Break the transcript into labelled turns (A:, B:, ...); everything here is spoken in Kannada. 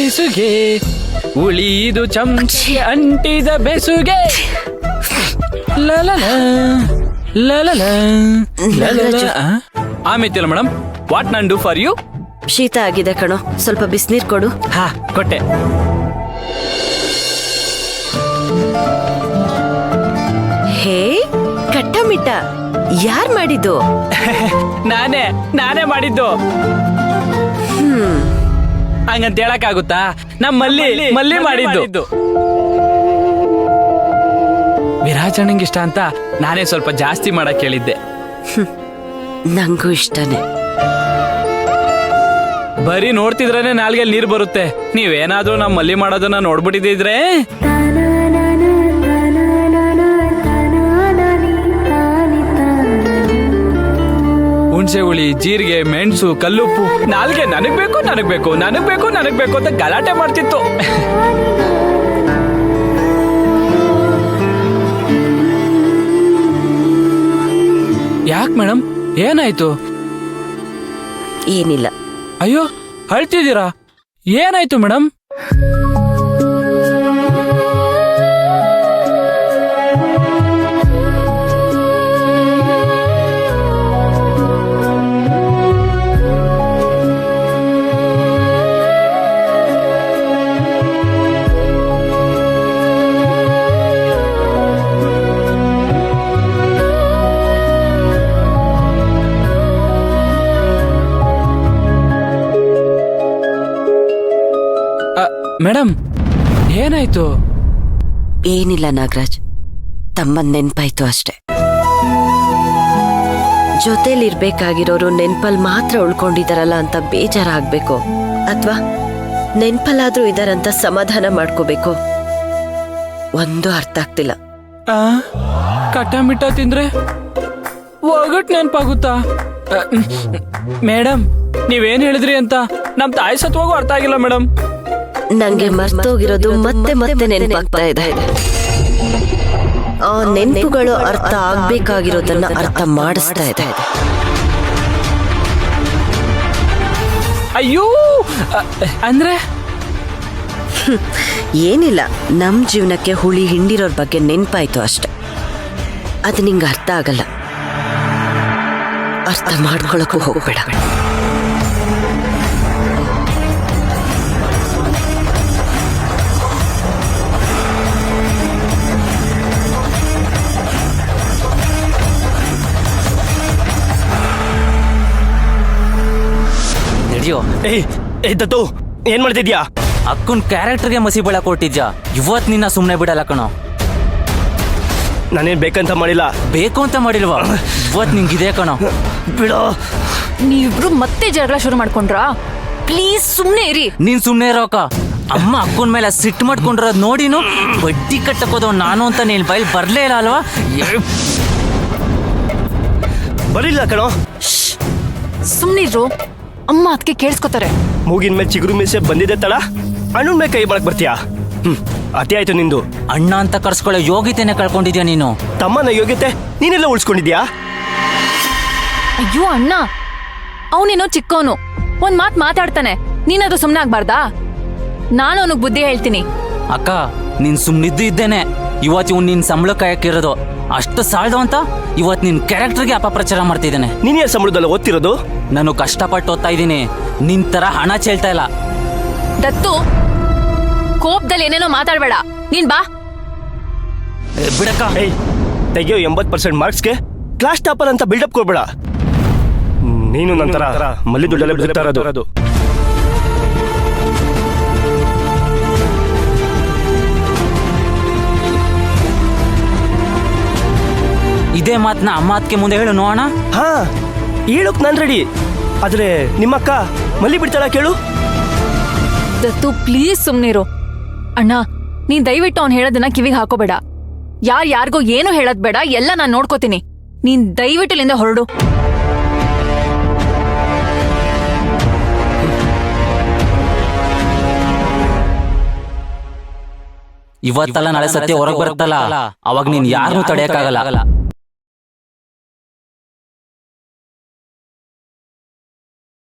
A: ಬೆಸುಗೆ ಉಳಿದು ಚಮಚಿ ಅಂಟಿದ ಬೆಸುಗೆ ಲಲಲ ಲಲಲ ಲಲಲ. ಆಮೇತಿಲ್ಲ ಮೇಡಮ್, ವಾಟ್ ನಾನ್ ಡೂ ಫಾರ್ ಯು?
B: ಶೀತ ಆಗಿದೆ ಕಣೋ, ಸ್ವಲ್ಪ ಬಿಸಿನೀರ್ ಕೊಡು.
A: ಹಾ ಕೊಟ್ಟೆ.
B: ಹೇ ಕಟ್ಟ ಮಿಟ್ಟ, ಯಾರ್ ಮಾಡಿದ್ದು?
A: ನಾನೇ ಮಾಡಿದ್ದು. ಹಂಗಂತ ಹೇಳಕ್ಕಾಗುತ್ತಾ? ನಮ್ಮ ಮಲ್ಲಿ ಮಾಡಿದ್ದು. ವಿರಾಜಣ್ಣಂಗೆ ಇಷ್ಟ ಅಂತ ನಾನೇ ಸ್ವಲ್ಪ ಜಾಸ್ತಿ ಮಾಡಕ್ ಹೇಳಿದ್ದೆ.
B: ನಂಗೂ ಇಷ್ಟನೇ.
A: ಬರೀ ನೋಡ್ತಿದ್ರೇನೆ ನಾಲ್ಗೆಲ್ ನೀರ್ ಬರುತ್ತೆ. ನೀವೇನಾದ್ರೂ ನಮ್ಮ ಮಲ್ಲಿ ಮಾಡೋದನ್ನ ನೋಡ್ಬಿಟ್ಟಿದ್ರೆ ಹುಣಸೆ ಹುಳಿ, ಜೀರಿಗೆ, ಮೆಣಸು, ಕಲ್ಲುಪ್ಪು, ನಾಲ್ಗೆ ನನಗ್ ಬೇಕು ಅಂತ ಗಲಾಟೆ ಮಾಡ್ತಿತ್ತು. ಯಾಕೆ ಮೇಡಮ್, ಏನಾಯ್ತು?
B: ಏನಿಲ್ಲ.
A: ಅಯ್ಯೋ ಅಳ್ತಿದ್ದೀರಾ? ಏನಾಯ್ತು ಮೇಡಮ್? ಮೇಡಮ್ ಏನಾಯ್ತು?
B: ಏನಿಲ್ಲ ನಾಗರಾಜ್, ತಮ್ಮನ್ ನೆನ್ಪಾಯ್ತು ಅಷ್ಟೆ. ಜೊತೆಲಿರ್ಬೇಕಾಗಿರೋರು ನೆನ್ಪಲ್ ಮಾತ್ರ ಉಳ್ಕೊಂಡಿದಾರಲ್ಲ ಅಂತ ಬೇಜಾರಾಗ್ಬೇಕು, ಅಥವಾ ನೆನ್ಪಲ್ಲಾದ್ರೂ ಇದರಂತ ಸಮಾಧಾನ ಮಾಡ್ಕೋಬೇಕು, ಒಂದು ಅರ್ಥ ಆಗ್ತಿಲ್ಲ.
A: ಕಟ್ಟ ಮಿಟ್ಟ ತಿಂದ್ರೆ ಒಗಟ್ ನೆನ್ಪಾಗುತ್ತಾ? ಮೇಡಮ್ ನೀವೇನ್ ಹೇಳಿದ್ರಿ ಅಂತ ನಮ್ ತಾಯಿ ಸತ್ವಾಗೂ ಅರ್ಥ ಆಗಿಲ್ಲ ಮೇಡಮ್.
B: ನಂಗೆ ಮರ್ತೋಗಿರೋದು ಮತ್ತೆ ಮತ್ತೆ ನೆನಪಾಗ್ತಾ ಇದೆ. ಆ ನೆನಪುಗಳು ಅರ್ಥ ಆಗ್ಬೇಕಾಗಿರೋದನ್ನ ಅರ್ಥ ಮಾಡಿಸ್ತಾ ಇದೆ.
A: ಅಯ್ಯೋ ಅಂದ್ರೆ
B: ಏನಿಲ್ಲ, ನಮ್ ಜೀವನಕ್ಕೆ ಹುಳಿ ಹಿಂಡಿರೋರ್ ಬಗ್ಗೆ ನೆನ್ಪಾಯ್ತು ಅಷ್ಟೆ. ಅದು ನಿಂಗೆ ಅರ್ಥ ಆಗಲ್ಲ, ಅರ್ಥ ಮಾಡ್ಕೊಳಕ್ಕೂ ಹೋಗ್ಬೇಡ.
C: ದತ್ತು, ಏನ್ ಮಾಡ್ತಿದ್ಯಾ?
D: ಅಕ್ಕನ್ ಕ್ಯಾರೆಕ್ಟರ್ಗೆ ಮಸಿ ಬೆಳ ಕೊಟ್ಟಿದ್ಯಾ? ಇವತ್ ನಿನ್ನ ಸುಮ್ನೆ ಬಿಡಲ್ಲ ಕಣೋ.
C: ನಾನೇನ್ ಬೇಕಂತ ಮಾಡಿಲ್ಲ.
D: ಬೇಕು ಅಂತ ಮಾಡಿಲ್ವಾ? ಇವತ್ ನಿಂಗಿದೆ ಕಣೋ.
C: ಬಿಡೋ.
E: ನೀವಿಬ್ರು ಮತ್ತೆ ಜಗಳ ಶುರು ಮಾಡ್ಕೊಂಡ್ರಾ? ಪ್ಲೀಸ್ ಸುಮ್ನೆ ಇರಿ.
D: ನೀನ್ ಸುಮ್ನೆ ಇರೋಕ. ಅಮ್ಮ ಅಕ್ಕನ ಮೇಲೆ ಸಿಟ್ಟು ಮಾಡ್ಕೊಂಡಿರೋದ್ ನೋಡಿನು ಬಡ್ಡಿ ಕಟ್ಟಕೋದು ನಾನು ಅಂತ ನೀನ್ ಬೈಲ್ ಬರ್ಲೇ ಇಲ್ಲ ಅಲ್ವಾ?
C: ಬರಿಲ್ಲ ಕಣೋ.
E: ಸುಮ್ನಿರು, ಅಮ್ಮ ಅದಕ್ಕೆ ಕೇಳಿಸ್ಕೊತಾರೆ.
C: ಮೂಗಿನ ಮೇಲೆ ಚಿಗುರು ಮೀಸೆ ಬಂದಿದೆ ತಡ, ಅಣ್ಣನ ಮೇಲೆ ಕೈ ಮಾಡಕ್ ಬರ್ತೀಯಾ? ಅತಿ ಆಯ್ತು ನಿಂದು.
D: ಅಣ್ಣ ಅಂತ ಕರ್ಸ್ಕೊಳ್ಳೋ ಯೋಗ್ಯತೆನೆ ಕಳ್ಕೊಂಡಿದ್ಯಾ ನೀನು.
C: ತಮ್ಮನ ಯೋಗ್ಯತೆ ನೀನೆಲ್ಲ ಉಳಿಸ್ಕೊಂಡಿದ್ಯಾ?
E: ಅಯ್ಯೋ ಅಣ್ಣ, ಅವನೇನೋ ಚಿಕ್ಕವನು, ಒಂದ್ ಮಾತ್ ಮಾತಾಡ್ತಾನೆ, ನೀನದು ಸುಮ್ನೆ ಆಗ್ಬಾರ್ದಾ? ನಾನು ಅವನಿಗೆ ಬುದ್ಧಿ ಹೇಳ್ತೀನಿ.
D: ಅಕ್ಕ ನೀನ್ ಸುಮ್ನಿದ್ದು ಇದ್ದೇನೆ, ಇವತ್ತು ಇವ್ನು ನಿನ್ ಸಂಬಳ ಕಾಯಕ್ಕಿರೋದು ಅಷ್ಟು ಸಾಳ್ದು ಅಂತ ಇವತ್ ನಿನ್ ಕ್ಯಾರೆಕ್ಟರ್ಗೆ ಅಪಪ್ರಚಾರ ಮಾಡ್ತಿದ್ದೇನೆ.
C: ನೀನೇ ಸಂಬಳದಲ್ಲ ಓದ್ತಿರೋದು?
D: ನಾನು ಕಷ್ಟಪಟ್ಟು ಓದ್ತಾ ಇದ್ದೀನಿ, ನಿನ್ ತರ ಹಣ ಚೆಲ್ತಾ ಇಲ್ಲ.
E: ದತ್ತು, ಕೋಪದಲ್ಲಿ ಏನೇನೋ ಮಾತಾಡ್ಬೇಡ, ನೀನ್ ಬಾ.
C: ಬಿಡಕ್ಕ. ತೆಗಿಯೋ 80% ಮಾರ್ಕ್ಸ್ಗೆ ಕ್ಲಾಸ್ ಟಾಪರ್ ಅಂತ ಬಿಲ್ಡಪ್ ಕೊಡ್ಬೇಡ. ನೀನು ನಂತರ ಮಲ್ಲಿ ದುಡ್ಡಲ್ಲೇ ಬಿಡ್ತಾ ಇರೋದು.
D: ಇದೇ ಮಾತನ್ನ ಅಮ್ಮ ಅದಕ್ಕೆ ಮುಂದೆ ಹೇಳು ನೋಡೋಣ.
C: ಹಾ ಹೇಳೋಕ್ ನಾನ್ ರೆಡಿ, ಆದ್ರೆ ನಿಮ್ಮಕ್ಕ ಮಲ್ಲಿ ಬಿಡ್ತಾಳ ಕೇಳು.
E: ದತ್ತು ಪ್ಲೀಸ್ ಸುಮ್ನಿರು. ಅಣ್ಣ, ನೀನ್ ದಯವಿಟ್ಟು ಅವ್ನು ಹೇಳೋದನ್ನ ಕಿವಿಗೆ ಹಾಕೋಬೇಡ. ಯಾರಿಗೋ ಏನು ಹೇಳೋದ್ ಬೇಡ, ಎಲ್ಲ ನಾನ್ ನೋಡ್ಕೋತೀನಿ. ನೀನ್ ದಯವಿಟ್ಟು ಇಲ್ಲಿಂದ ಹೊರಡು.
D: ಇವತ್ತಲ್ಲ ನಾಳೆ ಸತ್ಯ ಹೊರಗೆ ಬರುತ್ತಲ್ಲ, ಅವಾಗ ನೀನ್ ಯಾರನ್ನೂ ತಡೆಯಕ್ಕಾಗಲ್ಲ.